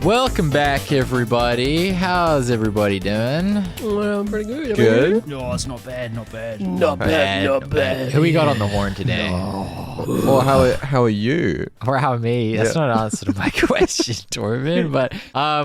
Welcome back, everybody. How's everybody doing? Well, pretty good. Good. No, it's not bad, not bad. Not bad. Who we got on the horn today? Or how are you? Or how me? That's not an answer to my question, Torben. But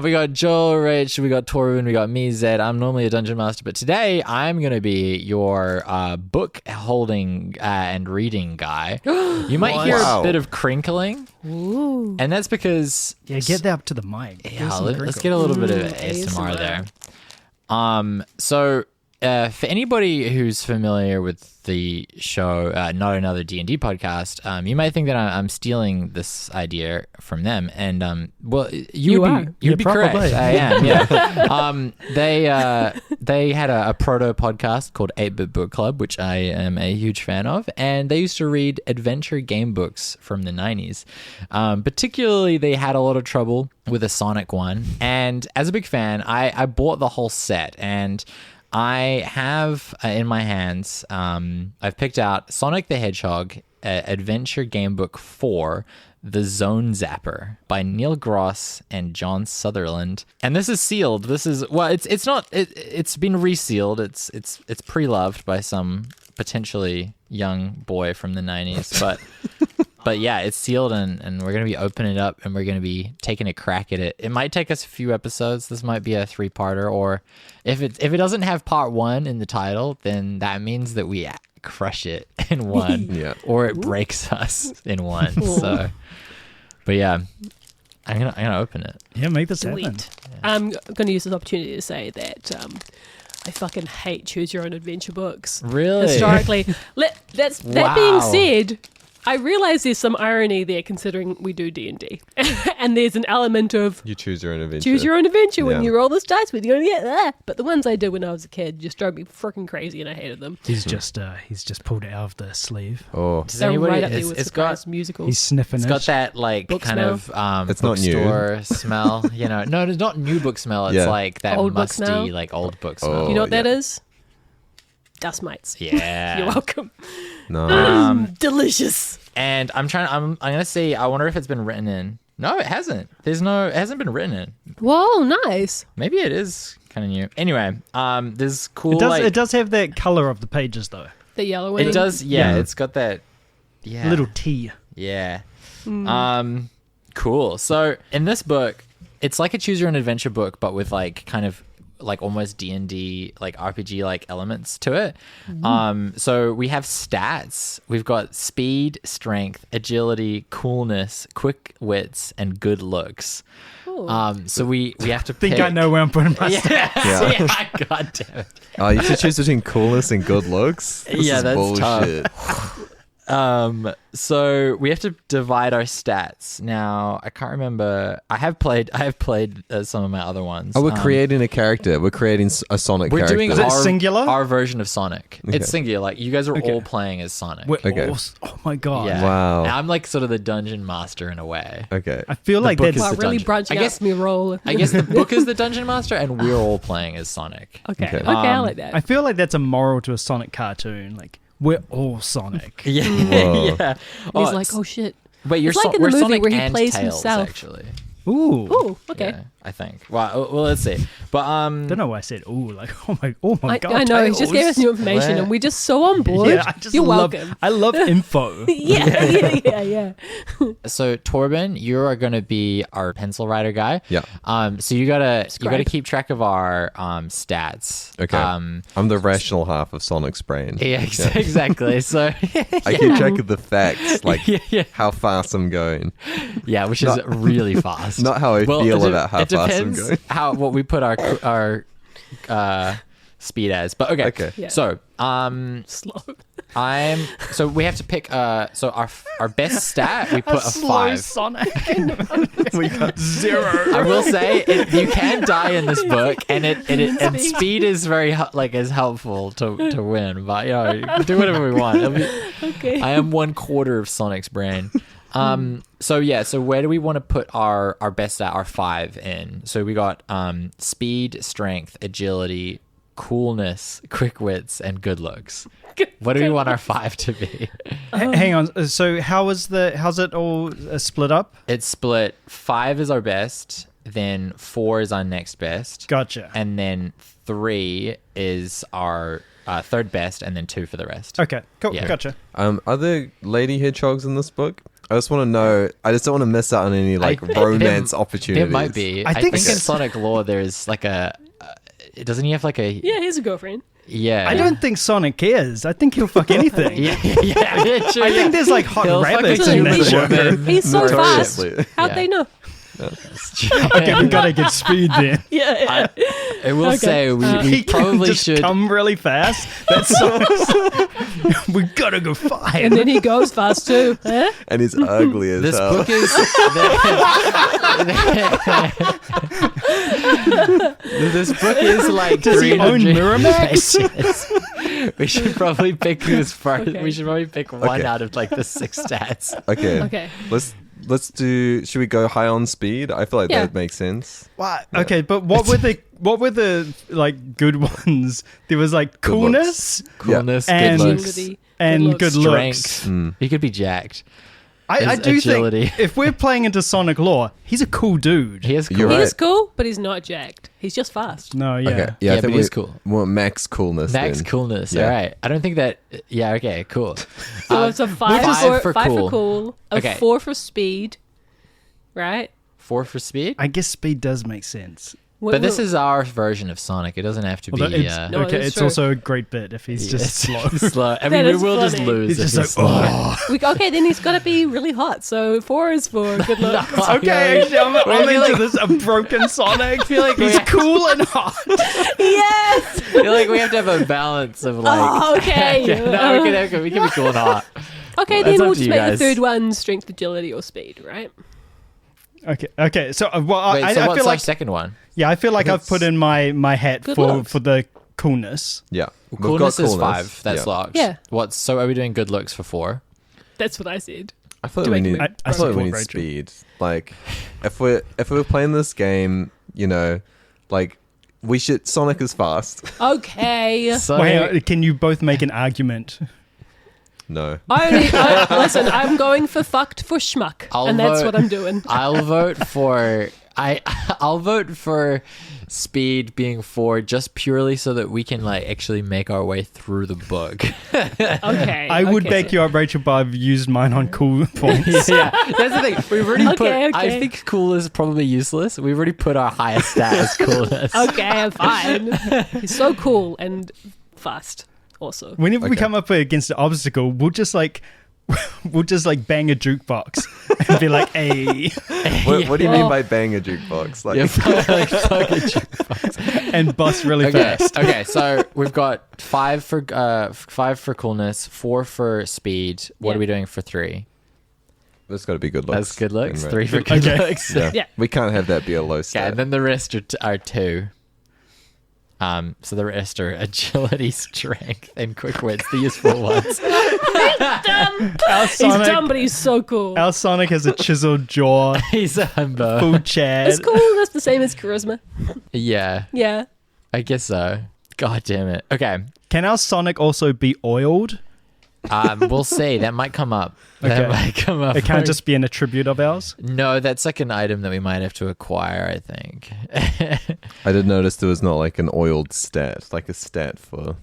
we got Joel, Rach, we got Torben, we got me, Zed. I'm normally a dungeon master, but today I'm going to be your book holding and reading guy. You might hear a bit of crinkling. Ooh. And that's because... Yeah, get that up to the mic. Yeah, let's get a little bit of ASMR there. So for anybody who's familiar with the show, Not Another D&D podcast, you might think that I'm stealing this idea from them, and well, you'd be correct. I am. Yeah. They had a proto podcast called 8-Bit Book Club, which I am a huge fan of, and they used to read adventure game books from the 90s. Particularly, they had a lot of trouble with a Sonic one, and as a big fan, I bought the whole set, and I have in my hands, I've picked out Sonic the Hedgehog Adventure Game Book 4, The Zone Zapper by Neil Gross and John Sutherland. And this is sealed. This is, well, it's not, it's been resealed. It's pre-loved by some potentially young boy from the 90s, but yeah, it's sealed, and we're going to be opening it up, and we're going to be taking a crack at it. It might take us a few episodes. This might be a 3-parter, or if it doesn't have part 1 in the title, then that means that we crush it in one, or it breaks us in one. So, but yeah, I'm gonna open it. Yeah, make this happen. Yeah. I'm going to use this opportunity to say that I fucking hate choose your own adventure books. Really? Historically. That being said, I realize there's some irony there considering we do D&D. And there's an element of... You choose your own adventure. Choose your own adventure when you roll this dice with. You're going to get that. But the ones I did when I was a kid just drove me freaking crazy and I hated them. He's just pulled it out of the sleeve. Oh. Does anybody... Right up there with surprise musicals. He's sniffing It's got that like book kind smell. of It's not new. bookstore smell. You know, no, it's not new book smell. It's like that Old book musty, smell? like old book smell. You know what that is? Dust mites. Yeah. You're welcome. No. Delicious. And I'm gonna see. I wonder if it's been written in. No, it hasn't. It hasn't been written in. Whoa, nice. Maybe it is kind of new. Anyway, there's cool. It does have that color of the pages though. The yellow one. It does. Yeah, it's got that. Yeah. Little T. Yeah. Cool. So in this book, it's like a choose your own adventure book, but with like kind of like almost D&D like RPG like elements to it. So we have stats. We've got speed, strength, agility, coolness, quick wits, and good looks. So we have to pick. I know where I'm putting my stats. Yeah. God damn it. Oh, you should choose between coolness and good looks? This is that's bullshit. tough. So we have to divide our stats. Now, I can't remember. I have played some of my other ones. Oh, we're creating a character. We're creating a Sonic We're character. doing Is it singular? our version of Sonic. Okay. It's singular. Like you guys are all playing as Sonic. Oh my god. Yeah. Wow. And I'm like sort of the dungeon master in a way. Okay. I feel like book that's is Wow, the really dungeon. branching I guess- out from your role. I guess the book is the dungeon master, and we're all playing as Sonic. Okay, I like that. I feel like that's a moral to a Sonic cartoon. Like we're all Sonic. Yeah, Whoa. yeah. He's like, oh shit. wait, you're It's like in the we're movie Sonic where he and plays Tails, himself. actually. Ooh. Oh, okay. Yeah, I think. Well, let's see. But Don't know why I said ooh. Like oh my god. I know, he just Tails. gave us new information Where- and we're just so on board. Yeah, I just You're love. welcome. I love info. Yeah. So Torben, you are going to be our pencil writer guy. Yeah. So you gotta Scribe. keep track of our stats. Okay. I'm the rational half of Sonic's brain. Yeah, exactly. So I keep track of the facts, like yeah. how fast I'm going. yeah, which is really fast. Not how I feel about how it fast I'm depends going. what we put our speed as. But okay. Yeah. So Slow. so we have to pick so our best stat we put a slow 5. Sonic. We got 0. I will say you can die in this book, and and speed is very is helpful to win. But you know, do whatever we want. Okay. I am 1/4 of Sonic's brain. So where do we want to put our best stat, our 5 in? So we got speed, strength, agility, coolness, quick wits, and good looks. What do we want our 5 to be? Hang on. So how's it all split up? It's split. 5 is our best, then 4 is our next best. Gotcha. And then 3 is our third best, and then 2 for the rest. Okay, cool. Yeah. Gotcha. Are there lady hedgehogs in this book? I just want to know. I just don't want to miss out on any like romance opportunities. There might be. I think in Sonic lore, there's like a. Doesn't he have like a? Yeah, he's a girlfriend. Yeah. I don't think Sonic cares. I think he'll fuck anything. Yeah, true. I think there's like hot He'll fuck rabbits a in that human show. woman. He's so fast. Notoriously. How'd Yeah. they know? Okay, we gotta get speed then. Yeah. I will say we He can probably just should. come really fast. That's so. We gotta go fight. And then he goes fast too. Huh? And he's ugly as This hell. book is. This book is like Does he own 300 Miramax? pages. We should probably pick this first. Okay. We should probably pick one Okay. out of like the 6 stats. Okay. Okay. Let's do. Should we go high on speed? I feel like Yeah. that makes sense. What? Okay, but what were the like good ones? There was like Good coolness Coolness, And- good looks, Agility, and good looks. strength. He could be jacked. I His do agility. think if we're playing into Sonic lore, he's a cool dude. He is cool. You're He right. is cool, but he's not jacked. He's just fast. No, yeah. Okay. Yeah, I but think he's we cool. want max coolness. Max then. coolness. Yeah. All right. I don't think that. Yeah. Okay. Cool. So it's a 5 for five cool. for cool, a Okay. 4 for speed, right? 4 for speed. I guess speed does make sense. But this is our version of Sonic. It doesn't have to be. Although it's, No, okay, that's it's true. also a great bit if he's just slow. slow. I That mean, we is will just funny. lose. He's if just he's like, slow. oh. Okay, then he's got to be really hot. So 4 is for good luck. Okay, actually, I'm feel into like- this. A broken Sonic. I feel like we- he's cool and hot. Yes. I feel like we have to have a balance of like. Oh, okay. no, we can be cool and hot. Okay, That's then up we'll to just you make guys. the third one strength, agility, or speed, right? Okay. So, well, Wait, I so what's feel our like second one? I feel like I've That's- put in my hat Good for looks. the coolness. Yeah. We've got Coolness is 5. That's yeah. locked. Yeah. So are we doing good looks for 4? That's what I said. I feel To like we make need. me- I I feel like we support need Rachel. speed. Like, if we're playing this game, you know, like we should. Sonic is fast. Okay. So Well, hang on, can you both make an argument? No. Listen, I'm going for fucked for schmuck, I'll and that's vote- what I'm doing. I'll vote for I'll vote for speed being 4 just purely so that we can like actually make our way through the book. Okay. I would okay. back you up, Rachel, but I've used mine on cool points. Yeah, that's the thing. We've already put. Okay, I okay. think cool is probably useless. We've already put our highest stat as coolness. Okay, fine. He's so cool and fast. Also, Whenever we Okay. come up against an obstacle, we'll just like bang a jukebox and be like, "Hey," What do you mean Well- by bang a jukebox? Like, Yeah, fuck a jukebox. and bust really Okay, fast. okay. So we've got 5 for coolness, 4 for speed. What Yeah. are we doing for 3? that's got to be good looks. That's good looks. then, 3 right? for good Okay. looks. Yeah. Yeah. We can't have that be a low Okay, stat. and then the rest are 2. So the rest are agility, strength, and quick wits, the useful ones. Our he's Sonic, dumb, but he's so cool. our Sonic has a chiseled jaw, He's a humbo. full Chad. It's cool. That's the same as charisma. Yeah, Yeah. I guess so. God damn it. Okay. Can our Sonic also be oiled? We'll see. That might come up. That Okay. might come up. It can't just be an attribute of ours. No, that's like an item that we might have to acquire, I think. I did notice there was not like an oiled stat, like a stat for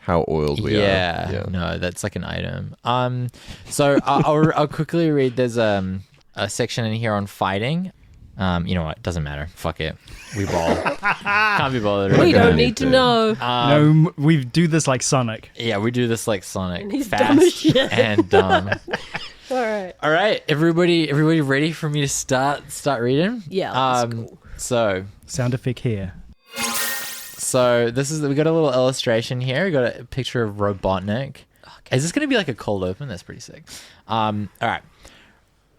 how oiled we yeah. are. No, that's like an item. So I'll quickly read. There's a section in here on fighting. You know what? Doesn't matter. Fuck it. We ball. Can't be bothered. We gonna don't need need to to. know. No, we do this like Sonic. Yeah, we do this like Sonic. And he's fast dumb as shit. and dumb. All right. All right, everybody ready for me to start reading? Yeah, that's cool. So Sound effect here. we got a little illustration here. We got a picture of Robotnik. Is this going to be like a cold open? That's pretty sick. All right.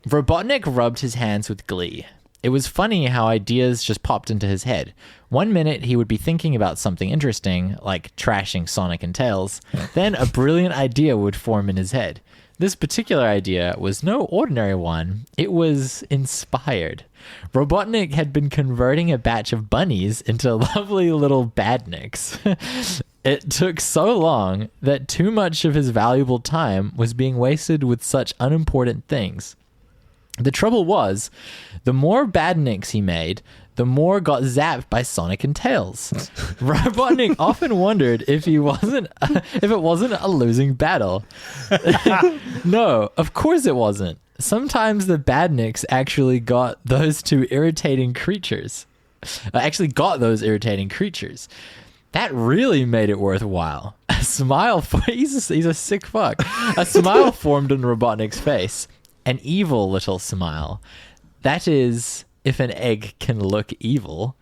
Robotnik rubbed his hands with glee. It was funny how ideas just popped into his head. One minute he would be thinking about something interesting, like trashing Sonic and Tails. Then a brilliant idea would form in his head. This particular idea was no ordinary one. It was inspired. Robotnik had been converting a batch of bunnies into lovely little badniks. It took so long that too much of his valuable time was being wasted with such unimportant things. The trouble was, the more badniks he made, the more got zapped by Sonic and Tails. Robotnik often wondered if it wasn't a losing battle. No, of course it wasn't. Sometimes the badniks actually got those irritating creatures. That really made it worthwhile. A smile he's a sick fuck. A smile formed on Robotnik's face. An evil little smile. That is, if an egg can look evil.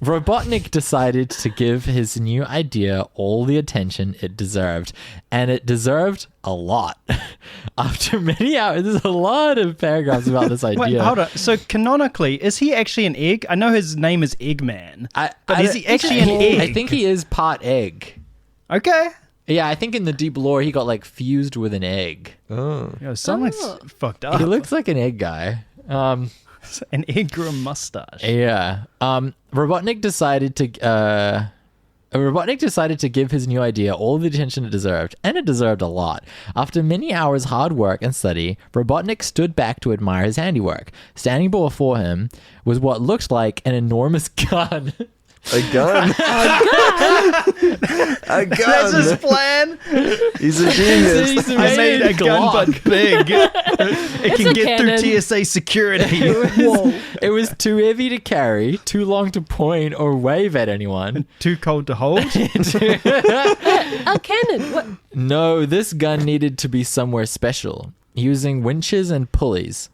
Robotnik decided to give his new idea all the attention it deserved. And it deserved a lot. After many hours, there's a lot of paragraphs about this idea. Wait, hold on. So canonically, is he actually an egg? I know his name is Eggman. But is he actually an egg? I think he is part egg. Okay. Yeah, I think in the deep lore, he got like fused with an egg. Yo, Sonic's fucked up. He looks like an egg guy. An egg grew a mustache. Yeah. Robotnik decided to give his new idea all the attention it deserved, and it deserved a lot. After many hours hard work and study, Robotnik stood back to admire his handiwork. Standing before him was what looked like an enormous gun. A gun. A gun. That's his plan. He's a genius. I made a gun, but big. It can get cannon. through TSA security. Whoa. It was too heavy to carry, too long to point or wave at anyone. Too cold to hold. A cannon. What? No, this gun needed to be somewhere special, using winches and pulleys.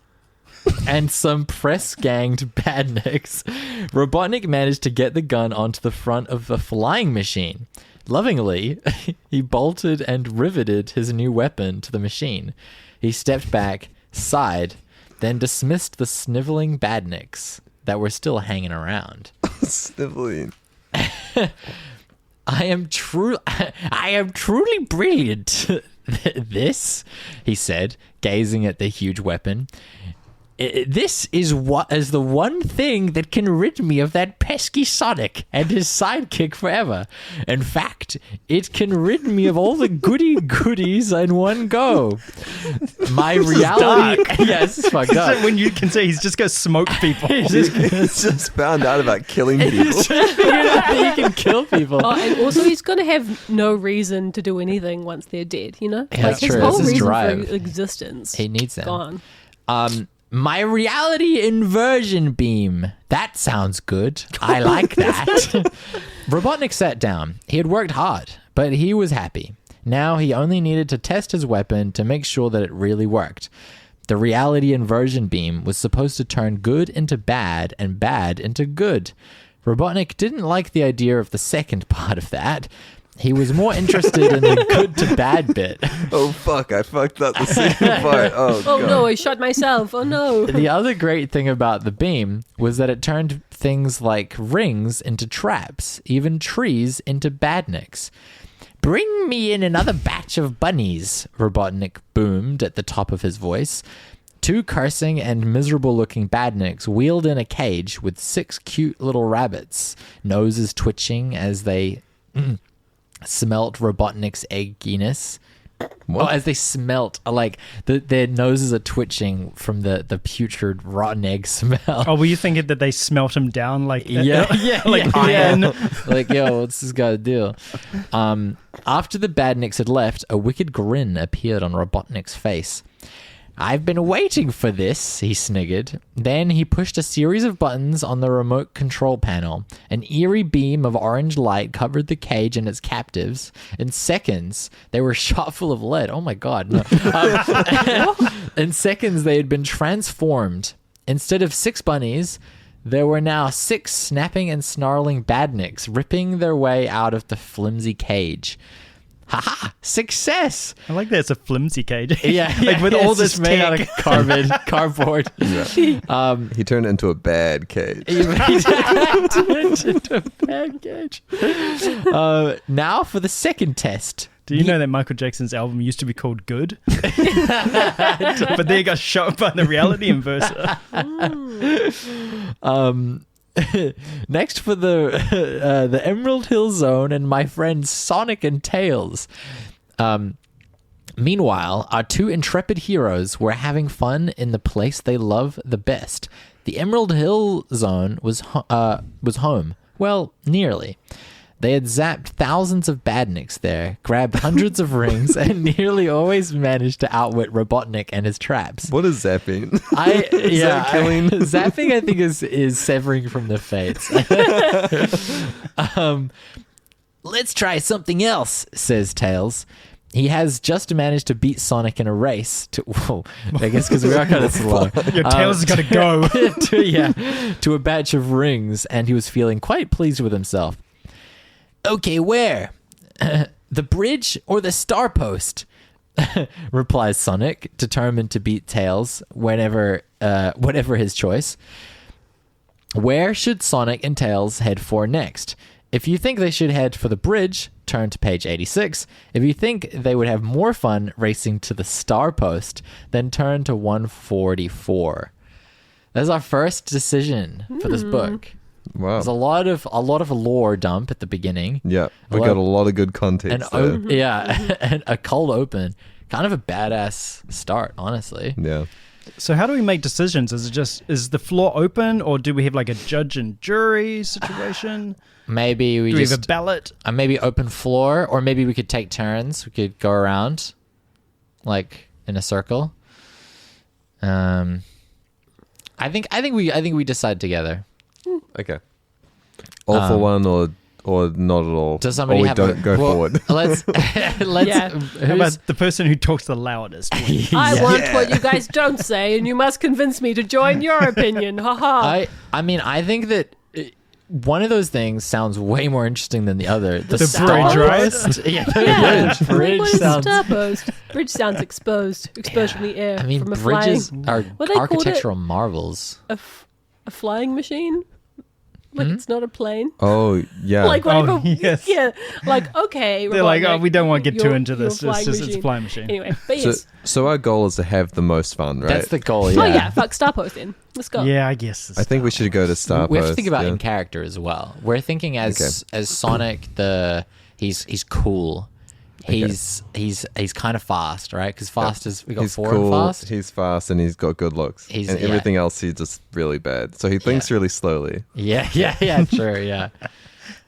And some press-ganged badniks. Robotnik managed to get the gun onto the front of a flying machine. Lovingly, he bolted and riveted his new weapon to the machine. He stepped back, sighed, then dismissed the sniveling badniks that were still hanging around. Sniveling. I am truly brilliant. This, he said, gazing at the huge weapon. This is the one thing that can rid me of that pesky Sonic and his sidekick forever. In fact, it can rid me of all the goodies in one go. My reality... Yes, it's fucked up. When you can say he's just going to smoke people. He's just found out about killing people. He can kill people. Oh, and also he's going to have no reason to do anything once they're dead, you know? Yeah, that's his true. whole That's his reason drive. for existence. He needs them. Gone. My reality inversion beam. That sounds good. I like that. Robotnik sat down. He had worked hard, but he was happy. Now he only needed to test his weapon to make sure that it really worked. The reality inversion beam was supposed to turn good into bad and bad into good. Robotnik didn't like the idea of the second part of that. He was more interested in the good to bad bit. Oh, fuck. I fucked up the second part. Oh, Oh God. no, I shot myself. Oh no. The other great thing about the beam was that it turned things like rings into traps, even trees into badniks. Bring me in another batch of bunnies, Robotnik boomed at the top of his voice. Two cursing and miserable-looking badniks wheeled in a cage with 6 cute little rabbits, noses twitching as they... smelt Robotnik's egginess. What? Oh, as they smelt, like their noses are twitching from the putrid rotten egg smell. Oh, were you thinking that they smelt him down like yeah, like iron? Like, yo, what's this guy's deal? After the badniks had left, a wicked grin appeared on Robotnik's face. I've been waiting for this, he sniggered. Then he pushed a series of buttons on the remote control panel. An eerie beam of orange light covered the cage and its captives. In seconds, they were shot full of lead. Oh my God, no. In seconds, they had been transformed. Instead of 6 bunnies, there were now 6 snapping and snarling badniks ripping their way out of the flimsy cage. Haha! Success! I like that it's a flimsy cage. Yeah, like with yeah, all it's this just made out tech. of cardboard. He turned it into a bad cage. Into a bad cage. Now for the second test. Do you know that Michael Jackson's album used to be called Good? But then it got shot by the reality inverser. Next for the Emerald Hill Zone and my friends Sonic and Tails. Meanwhile, our two intrepid heroes were having fun in the place they love the best. The Emerald Hill Zone was home. Well, nearly. They had zapped thousands of badniks there, grabbed hundreds of rings, and nearly always managed to outwit Robotnik and his traps. What is zapping? Killing? Zapping, I think, is severing from the fates. Let's try something else, says Tails. He has just managed to beat Sonic in a race. I guess because we are kind of slow. Your Tails has got to go. To a batch of rings, and he was feeling quite pleased with himself. Okay, where? The bridge or the star post? Replies Sonic, determined to beat Tails whatever his choice. Where should Sonic and Tails head for next? If you think they should head for the bridge, turn to page 86. If you think they would have more fun racing to the star post, then turn to 144. That's our first decision for this book. Wow. There's a lot of lore dump at the beginning. Yeah, we got a lot of good context there. And a cold open. Kind of a badass start, honestly. Yeah. So how do we make decisions? Is the floor open, or do we have like a judge and jury situation? Maybe we Do we just have a ballot? maybe open floor, or maybe we could take turns. We could go around, like in a circle. I think we decide together. Okay. All for one or not at all. Does somebody or we have don't go forward. Let's Yeah. How about the person who talks the loudest? I want what you guys don't say, and you must convince me to join your opinion. Haha. I mean, I think that one of those things sounds way more interesting than the other. The bridge, right? Yeah, Yeah. the bridge What is sounds. star post? Bridge sounds exposed from the air. I mean, from a bridges flying, are what they called it? architectural marvels. a flying machine. Like it's not a plane. Oh, yeah. Like whatever. Oh, yes. Yeah. Like okay. They're like, Robotnik, we don't want to get too you're- into you're this. a It's a flying machine. Anyway, but so, yes. so our goal is to have the most fun, right? That's the goal. Oh Yeah. yeah. Fuck star post then. Let's go. Yeah, I guess. I think we should go to Star We have to Post, think about yeah. in character as well. We're thinking as Sonic, he's cool. He's kind of fast, right? Because fast is we got He's 4 cool, and fast. he's fast, and he's got good looks. He's- and yeah. everything else, he's just really bad. So he thinks really slowly, Yeah, sure, yeah.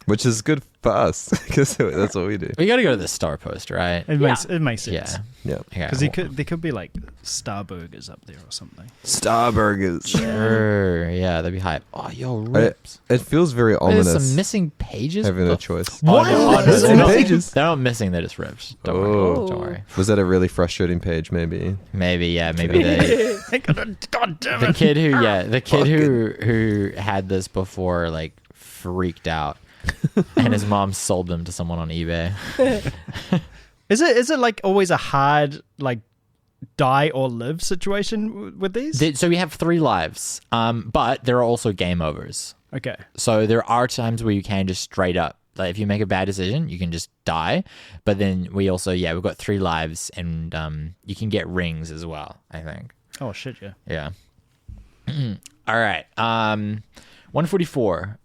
which is good for us because that's what we do. We got to go to the star post, right? It makes sense. Yeah, Yeah. yeah. Because there could be like Star Burgers up there or something. Starburgers. Sure, yeah, that'd be hype. Oh, yo, rips. It feels very Wait, there's ominous some missing pages. having Oh, a choice. Oh, no, Missing they're not- pages? They're not missing. They're just ripped. Don't Oh. worry. Don't worry. Was that a really frustrating page? Maybe. Maybe they. God damn The it! kid who had this before like freaked out, and his mom sold them to someone on eBay. Is it like always a hard like die or live situation with these? So we have 3 lives, but there are also game overs. Okay. So there are times where you can just straight up, like if you make a bad decision, you can just die. But then we also, we've got 3 lives, and you can get rings as well, I think. Oh shit! Yeah. Yeah. All right. 144.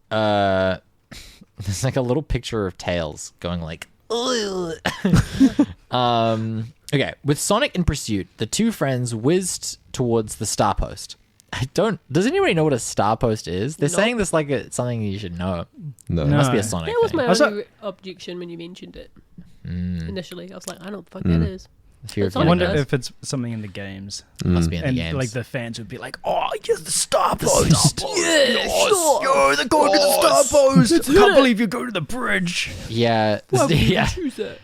There's like a little picture of Tails going like. Okay. With Sonic in pursuit, the 2 friends whizzed towards the star post. Does anybody know what a star post is? They're saying this like it's something you should know. No. It must be a No. Sonic That was thing. my Was only objection when you mentioned it. Initially, I was like, I don't know what the fuck that is. Fear of It's I Sonic wonder does. if it's something in the games, Must be in the and games. like the fans would be like, "Oh, yes, the Star Post! Yeah, sure. Yo, they're going to the Star Post! I can't believe you go to the bridge." Yeah. Why would you Yeah. choose that?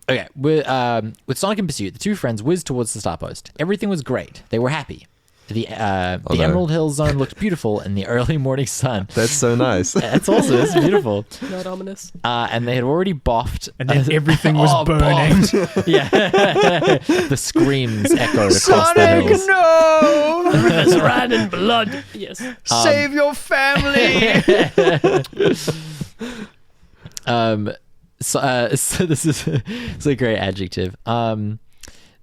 Okay. With Sonic in pursuit, the 2 friends whizzed towards the star post. Everything was great. They were happy. The no. Emerald Hill Zone looked beautiful in the early morning sun. That's so nice. That's also it's beautiful. Not ominous. And they had already boffed. And then everything was burning. boffed. Yeah. The screams echoed across the hills. no! Rivers ran in blood. Yes. Save your family! So this is it's a great adjective.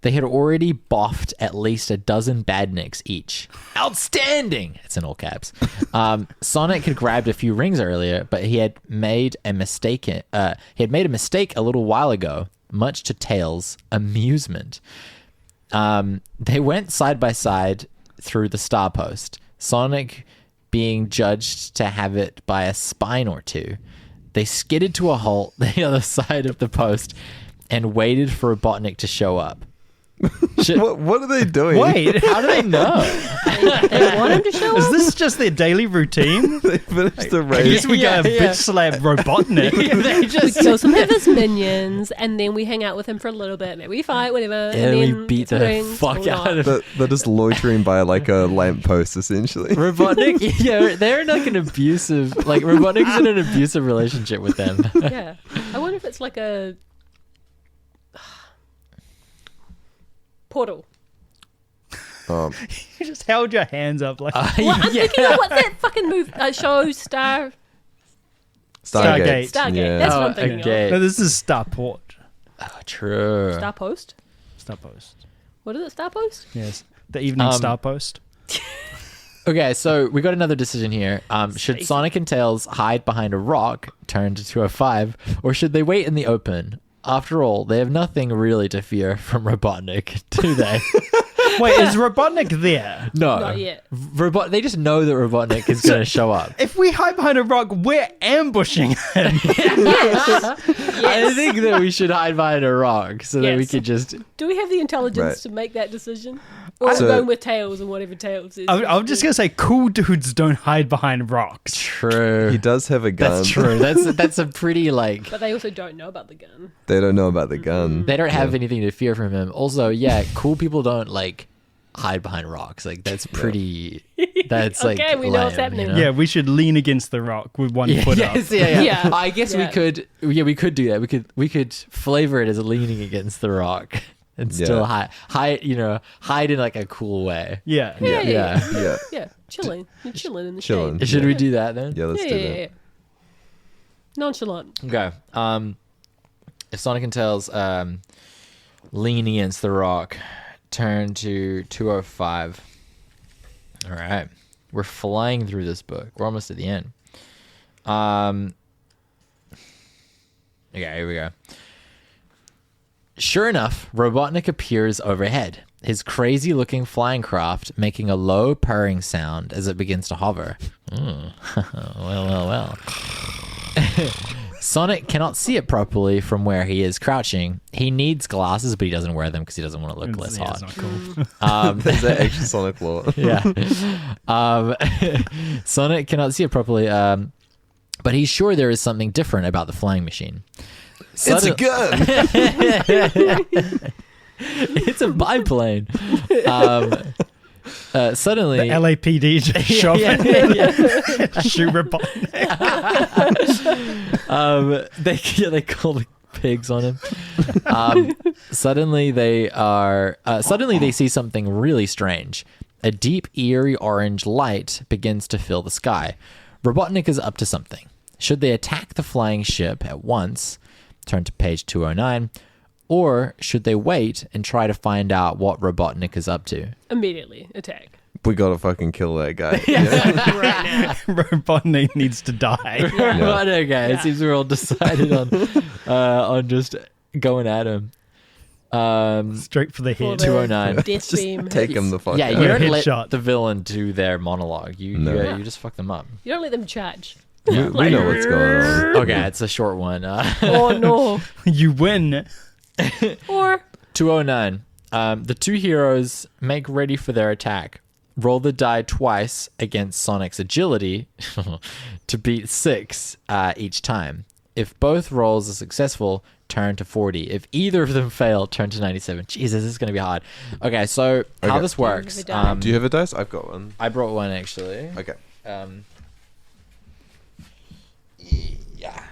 They had already boffed at least a dozen badniks each. Outstanding! It's in all caps. Sonic had grabbed a few rings earlier, but he had made a mistake. He had made a mistake a little while ago. much to Tails' amusement. They went side by side through the star post, Sonic being judged to have it by a spine or two. They skidded to a halt the other side of the post and waited for Robotnik to show up. What are they doing? Wait, How do they know? They want him to show is up? this just their daily routine? They finished the I race. guess we Yeah, gotta yeah. bitch slap Robotnik. They just Kill some of his minions, and then we hang out with him for a little bit. Maybe we fight, whatever. and and we then beat get some the drinks, fuck or out not. of They're just loitering by like a lamppost, essentially. Robotnik. Yeah, they're in like an abusive, like Robotnik's in an abusive relationship with them. Yeah. I wonder if it's like a portal. You just held your hands up like Well, I'm thinking of what's that fucking show, Stargate. Stargate. Yeah. That's what Oh, I'm thinking okay. No, this is Starport. Oh, true. of. Star Post? Starpost. What is it, Star Post? Yes. The evening Um, Starpost. Okay, so we got another decision here. Should Spicy. Sonic and Tails hide behind a rock, turn to 205, or should they wait in the open? After all, they have nothing really to fear from Robotnik, do they? Wait, is Robotnik there? No. Not yet. They just know that Robotnik is going to show up. If we hide behind a rock, we're ambushing him. I think that we should hide behind a rock so that we Yes. could just... Do we have the intelligence Right. to make that decision? Or are So- we going with Tails and whatever Tails is? I'm just gonna say, cool dudes don't hide behind rocks. True. He does have a gun. That's true. That's a pretty, like... But they also don't know about the gun. They don't know about the gun. They don't have anything to fear from him. Also, yeah, cool people don't, like, hide behind rocks. Like, that's pretty... That's, like, Okay, we know what's lame, happening. you know? Yeah, we should lean against the rock with one foot up. Yes, yeah. Yeah. I guess we Yeah. could. Yeah, we could do that. We could flavor it as leaning against the rock and still hide in like a cool way. Yeah. Yeah. Yeah. Yeah, chilling. You're chilling in the Chilling. shade. Should we do that then? Yeah, let's Yeah, do yeah, that. yeah. Nonchalant. Okay. If Sonic and Tails lean against the rock, turn to 205. All right. We're flying through this book. We're almost at the end. Okay, here we go. Sure enough, Robotnik appears overhead, his crazy-looking flying craft making a low purring sound as it begins to hover. Well. Sonic cannot see it properly from where he is crouching. He needs glasses, but he doesn't wear them because he doesn't want to look less Yeah, hot. it's not cool. Is that actually Sonic law? Yeah. Sonic cannot see it properly, but he's sure there is something different about the flying machine. It's a gun. It's a biplane. Suddenly, LAPD just shove yeah, it. Shoot Robotnik. they call the pigs on him. Suddenly they see something really strange. A deep, eerie orange light begins to fill the sky. Robotnik is up to something. Should they attack the flying ship at once? Turn to page 209. Or should they wait and try to find out what Robotnik is up to? Immediately attack. We gotta fucking kill that guy. Right now. Robotnik needs to die. Right, okay. Yeah. It seems we're all decided on just going at him. Straight for the For head. the 209. Death Just beam. take him the fuck Yeah, out. you don't Headshot. let the villain do their monologue. You just fuck them up. You don't let them charge. We know what's going on. Okay, it's a short one. Oh no. You win. Or 209. The two heroes make ready for their attack. Roll the die twice against Sonic's agility to beat 6 each time. If both rolls are successful, turn to 40. If either of them fail, turn to 97. Jesus, this is going to be hard. Okay, so how Okay. this works. Do you have a die? Do you have a dice? I've got one. I brought one actually. Okay. Yeah.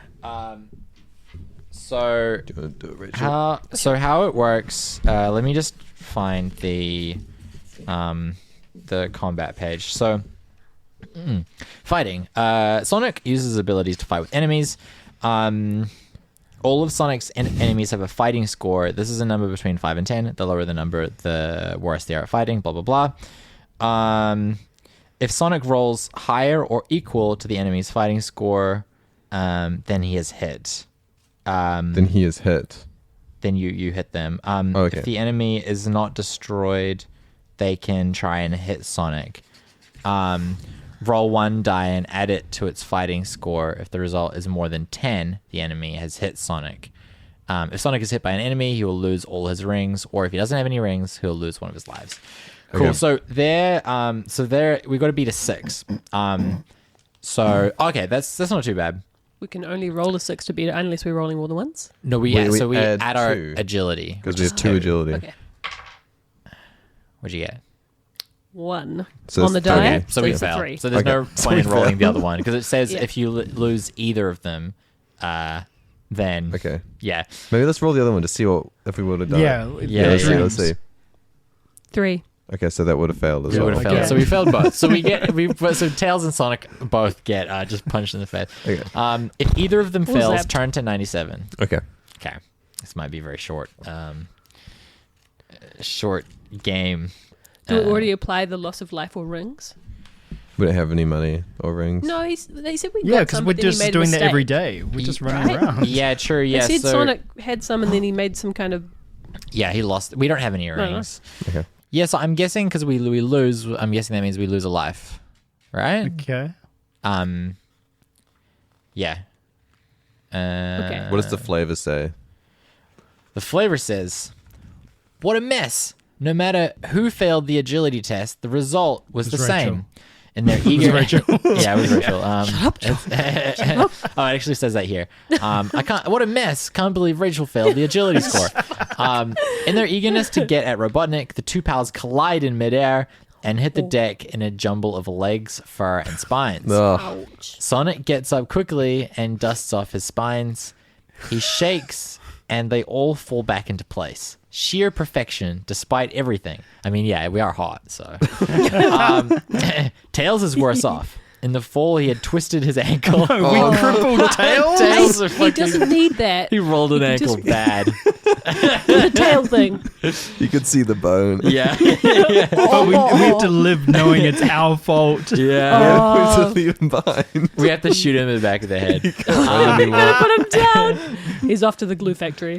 So Do you want to do it, Rachel? how it works? Let me just find the combat page. So fighting. Sonic uses abilities to fight with enemies. All of Sonic's enemies have a fighting score. This is a number between 5 and 10. The lower the number, the worse they are at fighting. Blah blah blah. If Sonic rolls higher or equal to the enemy's fighting score, then he is hit. Then he is hit. then you hit them. Okay. If the enemy is not destroyed, they can try and hit Sonic. Roll 1 die and add it to its fighting score. If the result is more than 10, the enemy has hit Sonic. If Sonic is hit by an enemy, he will lose all his rings, or if he doesn't have any rings, he'll lose one of his lives. Cool. Okay. So there, we got to beat a 6. So okay, that's not too bad. We can only roll a 6 to beat it unless we're rolling more than once. No, we add add our 2. agility. Because we have 2 agility. Okay. What'd you get? 1 So on the it's die. Okay, so we it's a fail. 3. So there's Okay. no So point we in rolling fail. the other one because it says Yeah. if you lose either of them, then Okay. yeah. Maybe let's roll the other one to see if we would have done. Yeah, Let's see. Let's see. 3. Okay, so that would have failed as We well. would have failed. Okay. So we failed both. So so Tails and Sonic both get just punched in the face. Okay. If either of them Or fails, zapped. turn to 97. Okay. Okay, this might be very short. Short game. Do we already apply the loss of life or rings? We don't have any money or rings. No, they said we got Yeah, because some, we're but then he just made a doing that mistake. every day. We're just running Right. around. Yeah, true. Yeah, They said so Sonic had some and then he made some kind of... yeah, he lost. We don't have any no. rings. Okay. Yeah, so I'm guessing because we lose. I'm guessing that means we lose a life, right? Okay. Yeah. Okay. What does the flavor say? The flavor says, "What a mess! No matter who failed the agility test, the result was the Rachel. same." And they're eager. Yeah, it was Rachel. Shut up, oh, it actually says that here. I can't. What a mess! Can't believe Rachel failed the agility score. In their eagerness to get at Robotnik, the two pals collide in midair and hit the deck in a jumble of legs, fur, and spines. Ugh. Ouch. Sonic gets up quickly and dusts off his spines. He shakes, and they all fall back into place. Sheer perfection, despite everything. I mean, yeah, we are hot, so. Tails is worse off. In the fall, he had twisted his ankle. We crippled Tails. Tails are He fucking. doesn't need that. He rolled an He can ankle just- bad. The tail thing. You could see the bone. Yeah. But we have to live knowing it's our fault. Yeah. Yeah, we just leave him behind. We have to shoot him in the back of the head. Put him down. He's off to the glue factory.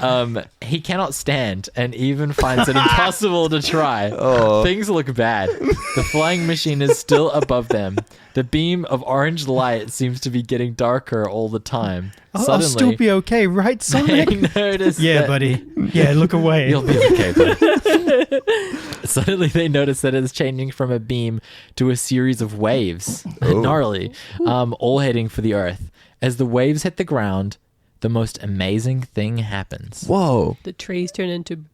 He cannot stand and even finds it impossible to try. Oh. Things look bad. The flying machine is still above them. The beam of orange light seems to be getting darker all the time. I'll still be okay, right, they Sonic? notice Yeah, that- buddy. Yeah, look away. You'll be okay, buddy. Suddenly they notice that it's changing from a beam to a series of waves. Oh. Gnarly. All heading for the earth. As the waves hit the ground, the most amazing thing happens. Whoa. The trees turn into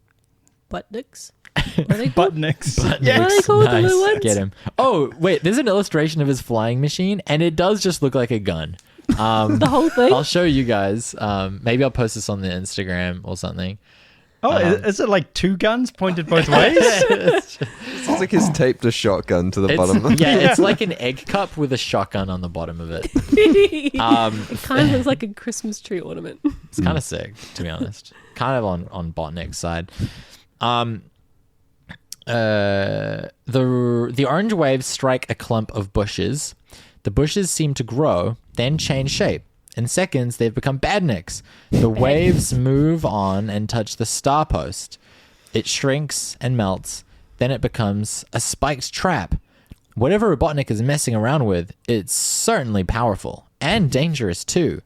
buttnicks. What are they called? Buttnicks. But What are they called, the little ones? Get him. Oh, wait, there's an illustration of his flying machine, and it does just look like a gun. The whole thing? I'll show you guys. Maybe I'll post this on the Instagram or something. Oh, is it like two guns pointed both ways? It's like he's taped a shotgun to the bottom. Yeah, it's like an egg cup with a shotgun on the bottom of it. It kind of looks like a Christmas tree ornament. It's kind of sick, to be honest. Kind of on Botnik's side. The orange waves strike a clump of bushes. The bushes seem to grow, then change shape. In seconds, they've become badniks. The waves move on and touch the star post. It shrinks and melts. Then it becomes a spiked trap. Whatever Robotnik is messing around with, it's certainly powerful. And dangerous, too.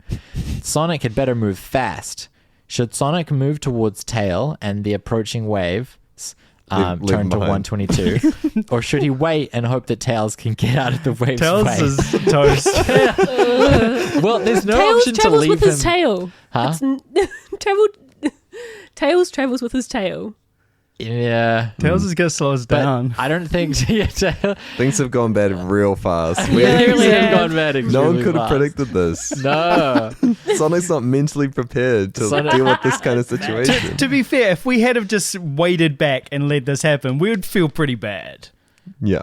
Sonic had better move fast. Should Sonic move towards Tail and the approaching waves Leave turn him to behind. 122? Or should he wait and hope that Tails can get out of the waves' Tails way? is toast. Well, there's no Tails option to travels leave with his him. tail. Huh? Tails travels with his tail. Yeah. Tails is gonna slow us But down. I don't think Tails. Things have gone bad real fast. Yeah, they really have have. gone bad No one extremely could have fast. predicted this. No. Sonic's not mentally prepared to Sonic- deal with this kind of situation. To be fair, if we had have just waited back and let this happen, we would feel pretty bad. Yeah.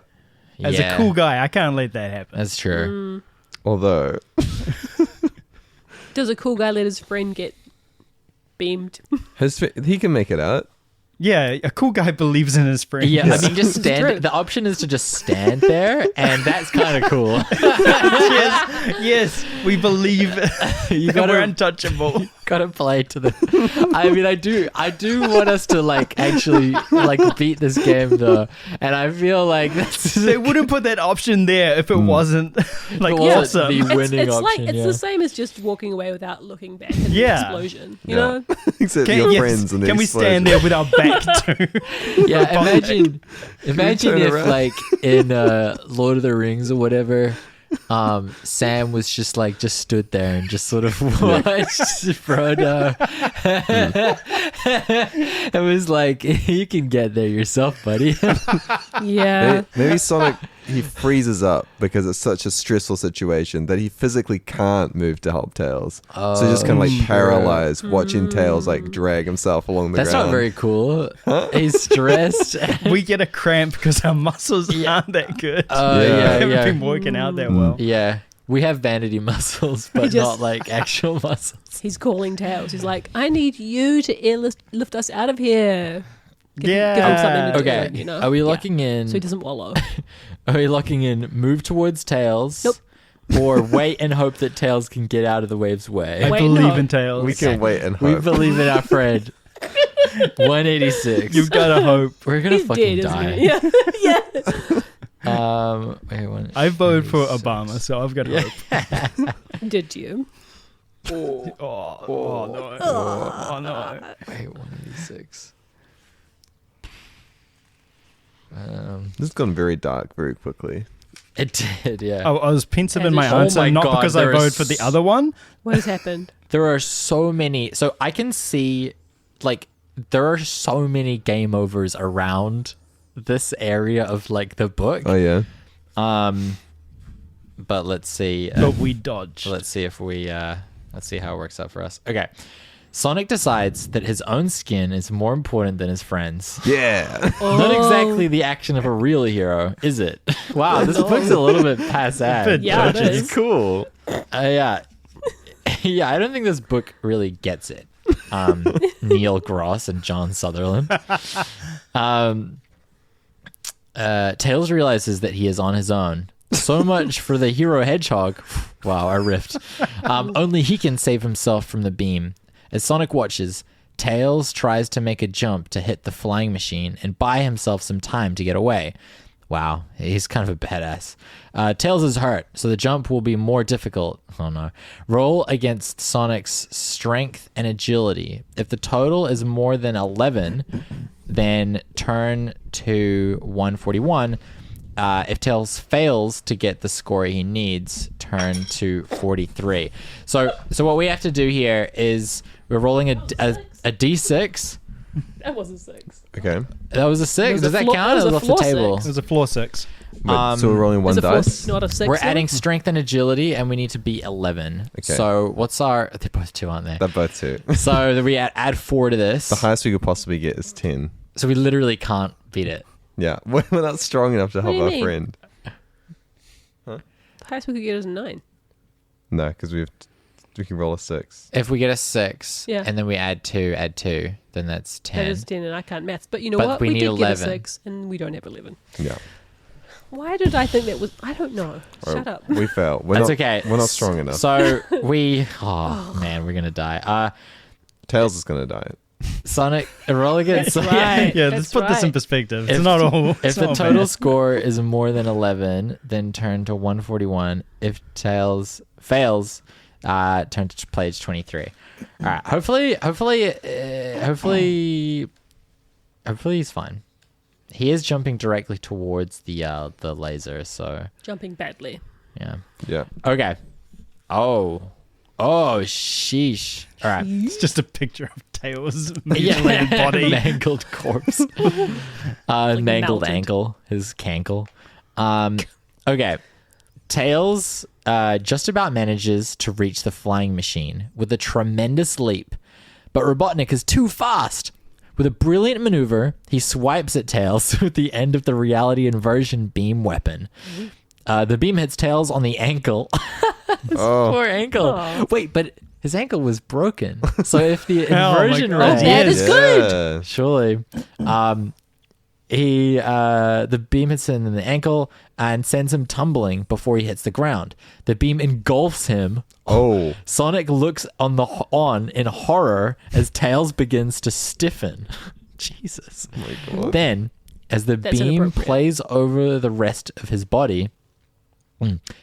As a cool guy, I can't let that happen. That's true. Although, Does a cool guy let his friend get beamed? he can make it out. Yeah, a cool guy believes in his friend. Yeah, I mean, just true. stand. The option is to just stand there, and that's kind of cool. yes, yes. We believe You that we're gotta, untouchable. gotta play to the. I mean, I do want us to like actually like beat this game though, and I feel like that's. They wouldn't put that option there if it wasn't like It wasn't awesome. the winning It's option. like it's yeah. the same as just walking away without looking back at Yeah. the explosion. You Yeah. know? Except Can, your yes, friends and the can we explosion. stand there with our back to? Yeah, imagine turn if around? like in Lord of the Rings or whatever, Sam was just stood there and just sort of watched Frodo. It was like, you can get there yourself, buddy. Yeah. Maybe Sonic, he freezes up because it's such a stressful situation that he physically can't move to help Tails. So he's just kind of like paralyzed, watching Tails like drag himself along the That's ground. not very cool. He's stressed. We get a cramp because our muscles aren't that good. Oh, Yeah. We yeah, haven't yeah. been working out that well. Yeah. We have vanity muscles, but just- not like actual muscles. He's calling Tails. He's like, I need you to lift us out of here. Give him something to Okay. do, you know? Are we Yeah. locking in? So he doesn't wallow. Are we locking in move towards Tails? Nope. Or wait and hope that Tails can get out of the wave's way? I Wait, believe no. in Tails. We can wait and We hope. believe in our friend. 186. You've got to hope. We're gonna He's fucking dead, die. isn't he? Yeah. Yeah. Wait, one, I voted for 86. Obama, so I've got hope. Did you? Oh no. Oh no. Wait, 186. This has gone very dark very quickly. It did, yeah. I was pensive in As my it- answer, Oh my not God, because I there voted is- for the other one. What has happened? There are so many. So I can see, like, there are so many game overs around this area of like the book. Oh yeah. But let's see. But we dodged. Let's see if we let's see how it works out for us. Okay. Sonic decides that his own skin is more important than his friends. Yeah. Not exactly the action of a real hero, is it? Wow, this book's a little bit passé. Yeah, it Dodges. is. Cool. Yeah. Yeah, I don't think this book really gets it. Neil Gross and John Sutherland. Tails realizes that he is on his own. So much for the hero hedgehog. Wow, I riffed. Only he can save himself from the beam. As Sonic watches, Tails tries to make a jump to hit the flying machine and buy himself some time to get away. Wow, he's kind of a badass. Tails is hurt, so the jump will be more difficult. Oh no. Roll against Sonic's strength and agility. If the total is more than 11, then turn to 141. If Tails fails to get the score he needs, turn to 43. So what we have to do here is we're rolling a d6. That wasn't 6. Okay. That was a 6. It was Does a that floor- count? it was It a was off the floor table. It was a floor 6. So we're rolling one Is it dice. not a 6? We're then? adding strength and agility, and we need to be 11. Okay. So what's our... They're both 2, aren't they? They're both two. So we add 4 to this. The highest we could possibly get is 10. So we literally can't beat it. Yeah. We're not strong enough to What help do you our mean? friend. The highest we could get is a 9. No, because we can roll a 6. If we get a 6, Yeah. and then we add 2, then that's 10. That is 10, and I can't maths. But you know But what? we need did get a 11. 6, and we don't have 11. Yeah. Why did I think that was... I don't know. Shut Or up. We fail. We're That's not, okay. We're not strong enough. So we... Oh, man, we're going to die. Tails is going to die. Sonic, roll against... That's right. Yeah, let's That's put this in right. perspective. If- It's not all. If it's the not total bad. score is more than 11, then turn to 141. If Tails fails, turn to page 23. All right. Hopefully he's fine. He is jumping directly towards the laser, so Jumping badly. yeah. Yeah. Okay. Oh, sheesh. All right. It's just a picture of Tails' Yeah, mutilated body. mangled corpse, mangled melted. ankle, his cankle. Okay, Tails just about manages to reach the flying machine with a tremendous leap, but Robotnik is too fast. With a brilliant maneuver, he swipes at Tails with the end of the reality inversion beam weapon. The beam hits Tails on the ankle. Oh. Poor ankle. Oh. Wait, but his ankle was broken. So if the Oh my inversion God. rate Oh, that is good. Yeah. surely The beam hits him in the ankle and sends him tumbling before he hits the ground. The beam engulfs him. Oh. Sonic looks on in horror as Tails begins to stiffen. Jesus. Oh my God. Then, as the That's beam inappropriate. plays over the rest of his body,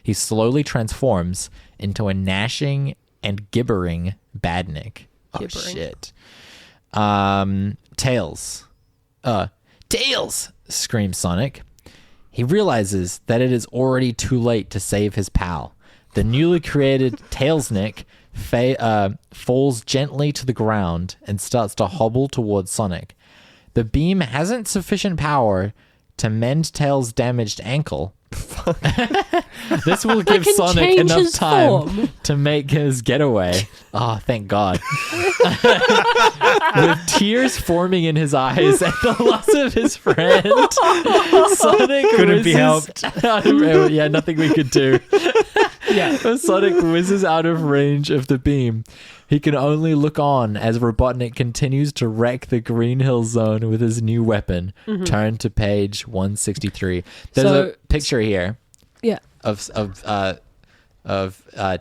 he slowly transforms into a gnashing and gibbering badnik. Oh, Gibbering. shit. Tails. Tails! Screams Sonic. He realizes that it is already too late to save his pal. The newly created Tailsnick falls gently to the ground and starts to hobble towards Sonic. The beam hasn't sufficient power to mend Tails' damaged ankle. This will give can Sonic change enough his time form. to make his getaway. Oh, thank God. With tears forming in his eyes at the loss of his friend, Sonic Couldn't be whizzes out of- yeah, nothing we could do. Yeah. As Sonic whizzes out of range of the beam, he can only look on as Robotnik continues to wreck the Green Hill Zone with his new weapon. Turn to page 163. There's So- a picture here Yeah. of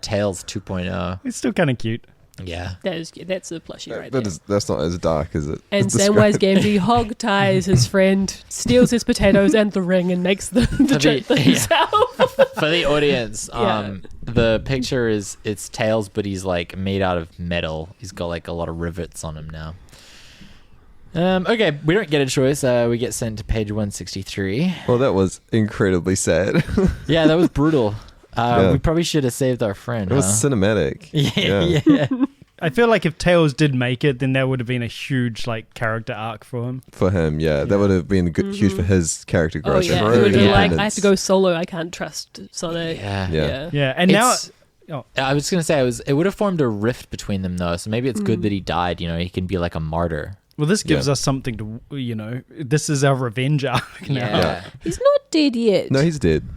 Tails 2.0. It's still kind of cute. Yeah. That's a plushie right there. That's not as dark as it. And is Samwise described. Gamgee hog ties his friend, steals his potatoes and the ring, and makes the trip yeah. himself. For the audience, Yeah. the picture it's Tails, but he's like made out of metal. He's got like a lot of rivets on him now. Okay, we don't get a choice. We get sent to page 163. Well, that was incredibly sad. Yeah, that was brutal. Yeah. We probably should have saved our friend. It was huh? cinematic. Yeah. I feel like if Tails did make it, then that would have been a huge like character arc for him. For him, yeah. That would have been good, huge for his character Oh growth. yeah, and he would have been like, independence. I have to go solo. I can't trust Sonic. Yeah. Yeah. Yeah, and It's- now I was gonna say it would have formed a rift between them though. So maybe it's good that he died. You know, he can be like a martyr. well, this gives Yeah. us something to this is our revenge arc now. Yeah. He's not dead yet. No, he's dead.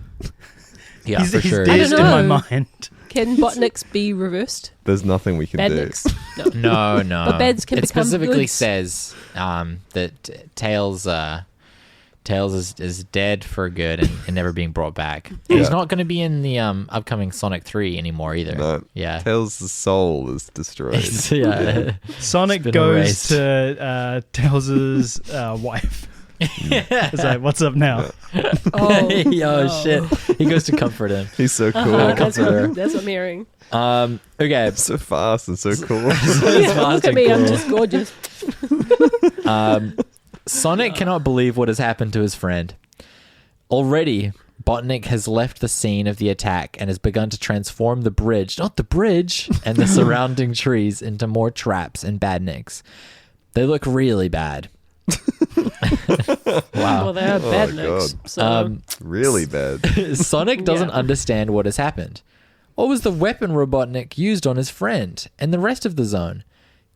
Yeah, he's, for he's sure. dead I don't in my know. mind. Can Botniks be reversed? There's nothing we can Badniks? No. No. But beds can it become specifically goods. says that Tails is dead for good and never being brought back. And he's Yeah. not going to be in the upcoming Sonic 3 anymore either. No. Yeah. Tails' soul is destroyed. yeah. Sonic been goes erased. to Tails' wife. It's like, what's up now? Oh, Oh no. shit. He goes to comfort him. He's so cool. That's Comforter. what I'm hearing. Okay. So fast and so cool. It's fast Look at and me, I'm cool. just gorgeous. Sonic cannot believe what has happened to his friend. Already, Botnik has left the scene of the attack and has begun to transform the bridge, not the bridge, and the surrounding trees into more traps and badniks. They look really bad. Well, they are bad God. nicks. So Really bad. Sonic doesn't Yeah. understand what has happened. What was the weapon Robotnik used on his friend and the rest of the zone?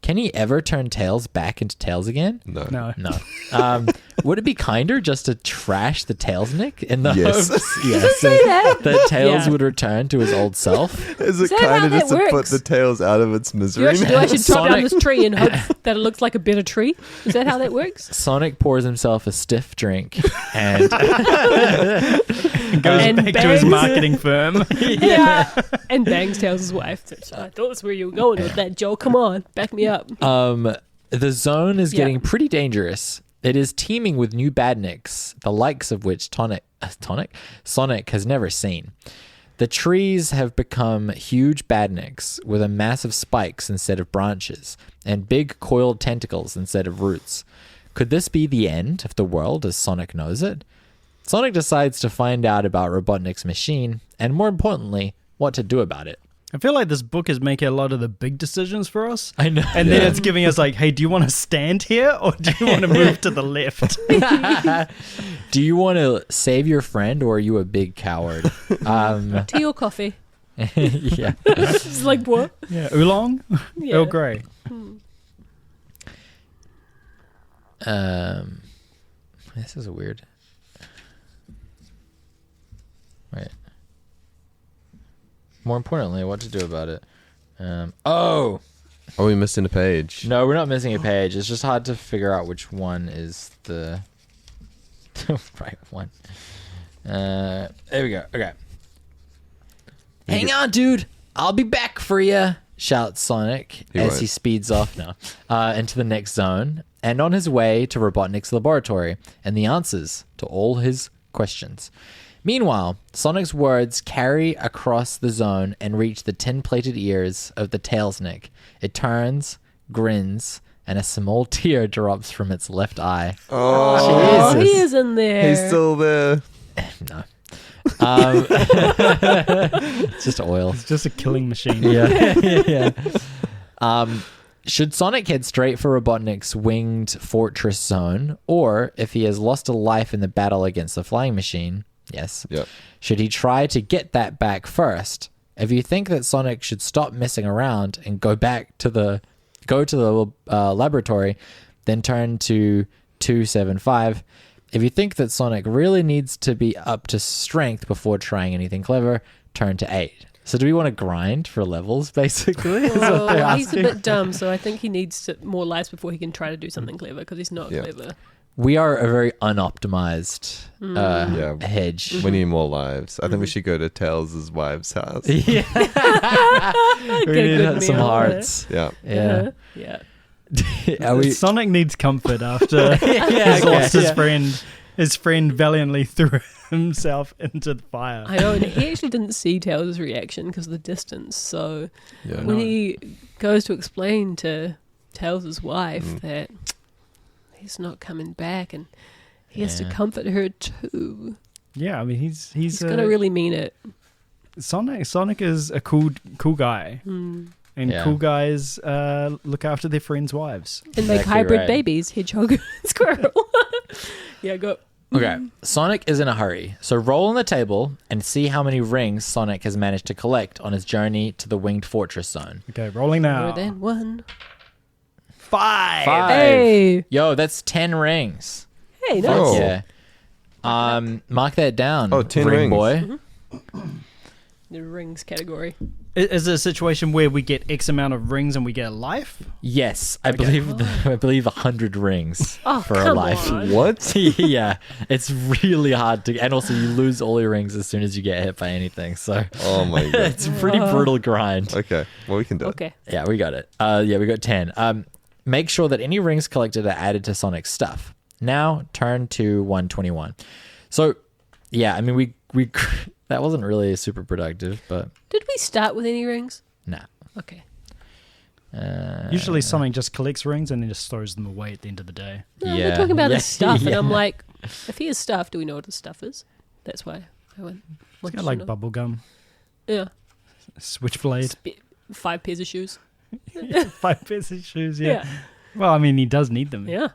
Can he ever turn Tails back into Tails again? No. No. No. Would it be kinder just to trash the Tailsnick in the Yes. hopes yes, say that. that Tails Yeah. would return to his old self? Is it that how kind of just that to put works? the tails out of its do misery? I should chop down Sonic- this tree and hope that it looks like a better tree? Is that how that works? Sonic pours himself a stiff drink and Goes And back to his bangs. marketing firm. Yeah. And bangs Tails' wife. So I thought that's where you were going with that, Joe. Come on, back me up. the zone is Yeah. getting pretty dangerous. It is teeming with new badniks, the likes of which Sonic has never seen. The trees have become huge badniks with a mass of spikes instead of branches and big coiled tentacles instead of roots. Could this be the end of the world as Sonic knows it? Sonic decides to find out about Robotnik's machine and, more importantly, what to do about it. I feel like this book is making a lot of the big decisions for us. I know. And then it's giving us like, hey, do you want to stand here or do you want to move to the left? Do you want to save your friend or are you a big coward? Tea or coffee? Yeah. It's like, what? Yeah, oolong? Yeah. Earl Grey. This is weird. Right. More importantly, what to do about it. Oh! Are we missing a page? No, we're not missing a page. It's just hard to figure out which one is the... Right one. There we go. Okay. Hang on, dude. I'll be back for you, shouts Sonic as he speeds off into the next zone and on his way to Robotnik's laboratory and the answers to all his questions. Meanwhile, Sonic's words carry across the zone and reach the tin-plated ears of the Tailsnick. It turns, grins, and a small tear drops from its left eye. Oh, Jesus. he is in there. He's still there. No. It's just oil. It's just a killing machine. Yeah. Should Sonic head straight for Robotnik's winged fortress zone, or if he has lost a life in the battle against the flying machine, yes, Yep. should he try to get that back first? If you think that Sonic should stop messing around and go to the laboratory, then turn to 275. If you think that Sonic really needs to be up to strength before trying anything clever, turn to 8. So do we want to grind for levels, basically? Is what they're Well, he's a asking? bit dumb, so I think he needs more lives before he can try to do something clever, because he's not clever. We are a very unoptimized Yeah. hedge. We need more lives. I think we should go to Tails' wife's house. Yeah. We Get a need good some meal. hearts. Yeah. Yeah. Yeah. Are we? Sonic needs comfort after Yeah, he's lost okay, his yeah. friend. His friend valiantly threw himself into the fire. I know, and he actually didn't see Tails' reaction because of the distance. So Yeah. when he goes to explain to Tails' wife that he's not coming back and he has to Yeah. comfort her too, Yeah, I mean he's he's going to really mean it. Sonic is a cool guy, and Yeah. cool guys look after their friends' wives. And make Exactly hybrid right. babies, hedgehog and squirrel. Yeah, go. Okay, Sonic is in a hurry, so roll on the table and see how many rings Sonic has managed to collect on his journey to the Winged Fortress Zone. Okay, rolling now. More than one. 5. 5. Hey. Yo, that's 10 rings. Hey, Fuck nice. Oh. yeah. Mark that down. Oh, 10 ring rings. boy. The rings category. Is it a situation where we get X amount of rings and we get a life? Yes, I believe 100 rings Oh, for a come life. on. What? Yeah, it's really hard to, and also you lose all your rings as soon as you get hit by anything. So Oh my god. it's a pretty brutal grind. Okay. Well, we can do it. Okay. Yeah, we got it. Yeah, we got 10. Make sure that any rings collected are added to Sonic's stuff. Now turn to 121. So, yeah, I mean, we that wasn't really super productive, but Did we start with any rings? nah. Okay. Usually Sonic just collects rings and then just throws them away at the end of the day. No, Yeah. we're talking about Yeah. his stuff, and I'm Yeah. like, if he has stuff, do we know what his stuff is? That's why I went. It's wanted got to like know. bubble gum, Yeah. switchblade, 5 pairs of shoes. 5 pairs of shoes. Yeah. Yeah. Well, I mean, he does need them. Yeah.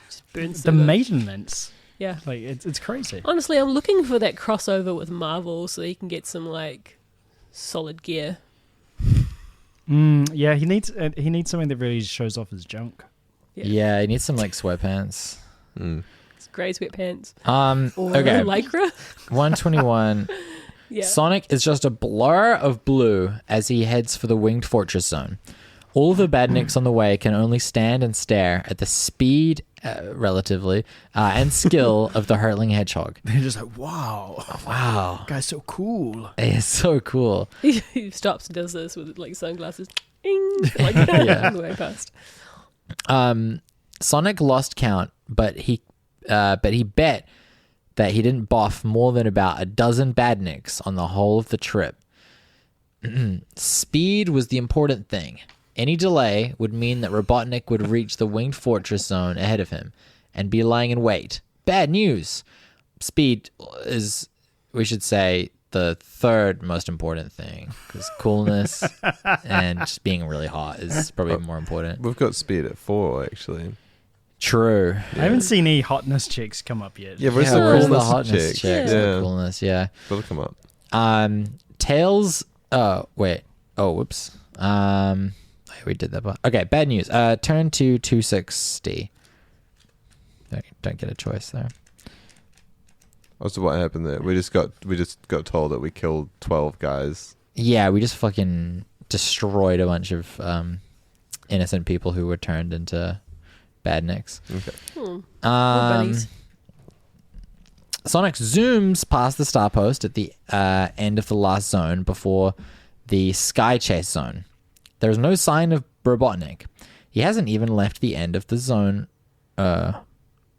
Just burns The through them. maintenance, Yeah. like it's crazy. Honestly, I'm looking for that crossover with Marvel so he can get some like solid gear. Yeah, he needs something that really shows off his junk. Yeah. Yeah, he needs some like sweatpants. Mm. It's grey sweatpants. Or Okay, lycra. 121. Yeah. Sonic is just a blur of blue as he heads for the Winged Fortress Zone. All the badniks on the way can only stand and stare at the speed, relatively, and skill of the hurtling hedgehog. They're just like, wow, Wow. guy's so cool. It's so cool. He stops and does this with like sunglasses. Ding, like Yeah. on the way past. Sonic lost count, but he bet that he didn't boff more than about a dozen badniks on the whole of the trip. Speed was the important thing. Any delay would mean that Robotnik would reach the Winged Fortress Zone ahead of him and be lying in wait. Bad news. Speed is, we should say, the third most important thing, because coolness and just being really hot is probably more important. We've got speed at 4, actually. True. I haven't seen any hotness checks come up yet. Yeah, where's Yeah, the where's coolness, the hotness check? checks? Yeah. The coolness, yeah. We'll come up. Tails. Wait. Oh, whoops. We did that. Okay, bad news. Turn to 260. Don't get a choice there. Also, what happened there? We just got told that we killed 12 guys. Yeah, we just fucking destroyed a bunch of innocent people who were turned into badniks. Okay. We're buddies. Sonic zooms past the star post at the end of the last zone before the Sky Chase zone. There is no sign of Robotnik. He hasn't even left the end of the zone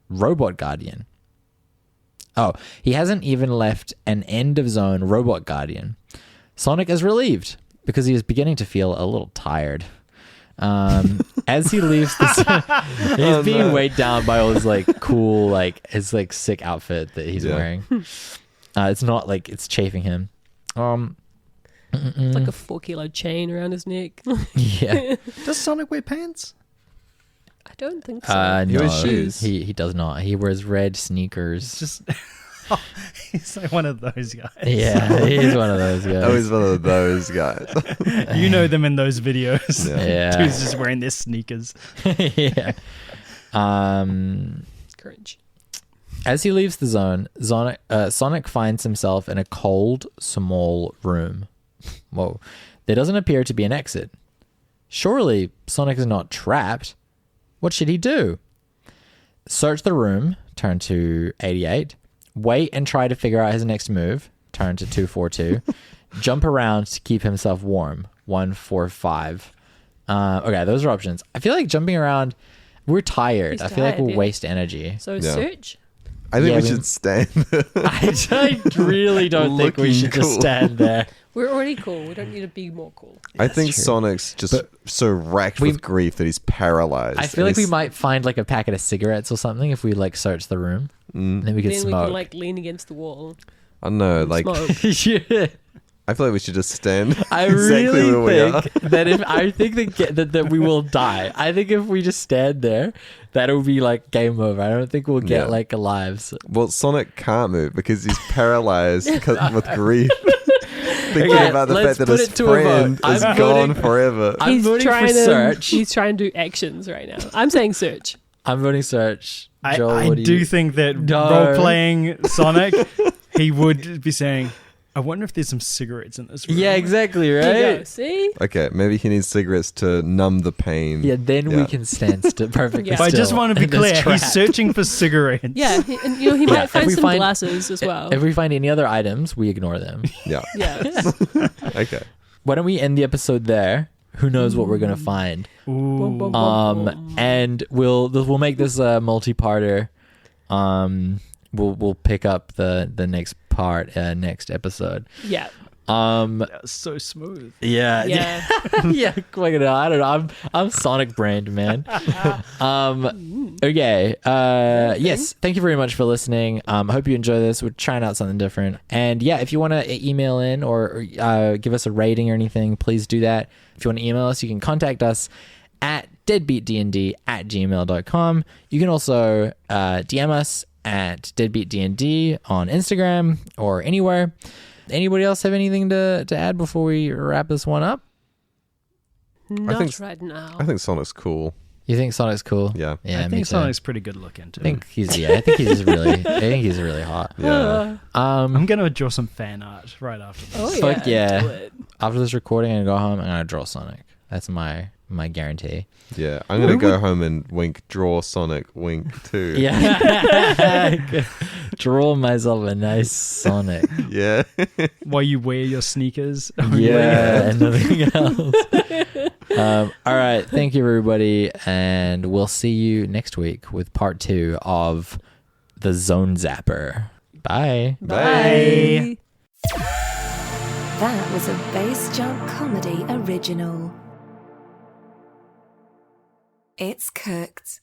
Robot Guardian. Oh, he hasn't even left an end of zone Robot Guardian. Sonic is relieved because he is beginning to feel a little tired. As he leaves the he's being weighed down by all his like cool, like his like sick outfit that he's wearing. It's not like it's chafing him. It's like a 4-kilo chain around his neck. Yeah. Does Sonic wear pants? I don't think so. He No, wears shoes. He does not. He wears red sneakers. Just he's like one of those guys. Yeah, he's one of those guys. Oh, he's one of those guys. You know them in those videos. Yeah. Dude's just wearing their sneakers. Yeah. Cringe. As he leaves the zone, Sonic finds himself in a cold, small room. Whoa. There doesn't appear to be an exit. Surely Sonic is not trapped. What should he do? Search the room, turn to 88. Wait and try to figure out his next move, turn to 242. Jump around to keep himself warm, 145. Okay, those are options. I feel like jumping around, we're tired. He's I feel like tired, we'll yeah. waste energy. So Yeah. search. I think Yeah, we we- should stand. I really don't think we Looking should just cool. stand there. We're already cool. We don't need to be more cool. I think true. Sonic's just But so racked we- with grief that he's paralyzed. I feel And like we he's- might find like a packet of cigarettes or something if we like search the room. Then we could Then we smoke. can like lean against the wall. I don't know. and Like, smoke. Yeah. I feel like we should just stand. I exactly where we really are. think that if I think that we will die. I think if we just stand there, that'll be like game over. I don't think we'll get Yeah. like lives. Well, Sonic can't move because he's paralyzed with grief. Thinking Okay, about the let's fact that put his it to a vote. friend is I'm gone voting- forever. I'm voting for search. He's trying to do actions right now. I'm saying search. I'm voting search. Joel, I what do do you think that No. role-playing Sonic, he would be saying, I wonder if there's some cigarettes in this room. Yeah, exactly, There you go. right? See? Okay, maybe he needs cigarettes to numb the pain. Yeah, then we Yeah. can stand perfectly Yeah. But I just still want to be in this clear, trap. he's searching for cigarettes. Yeah, and he Yeah, might if find we some find- glasses as well. If we find any other items, we ignore them. Yeah. Yeah. Okay. Why don't we end the episode there? Who knows what we're gonna find? Ooh. And we'll make this a multi-parter. We'll pick up the next part next episode. Yeah. That was so smooth. Yeah, Yeah. yeah. Like, I don't know. I'm Sonic brained, man. Okay. Yes. Thank you very much for listening. I hope you enjoy this. We're trying out something different. And yeah, if you want to email in or give us a rating or anything, please do that. If you want to email us, you can contact us at deadbeatdnd@gmail.com. You can also DM us at deadbeatdnd on Instagram or anywhere. Anybody else have anything to add before we wrap this one up? Not think- right now. I think Sonic's cool. You think Sonic's cool? Yeah. Yeah, I me think too. Sonic's pretty good looking too. I think he's just really. I think he's really hot. Yeah. I'm going to draw some fan art right after this. Oh, Fuck yeah. Do it. After this recording, I'm gonna go home and I'm gonna draw Sonic. That's my guarantee. Yeah. I'm going to go home and draw Sonic, wink too. Yeah. Draw myself a nice Sonic. Yeah. While you wear your sneakers. Yeah, and nothing else. All right. Thank you, everybody. And we'll see you next week with part 2 of the Zone Zapper. Bye. Bye. That was a Bass Jump Comedy original. It's cooked.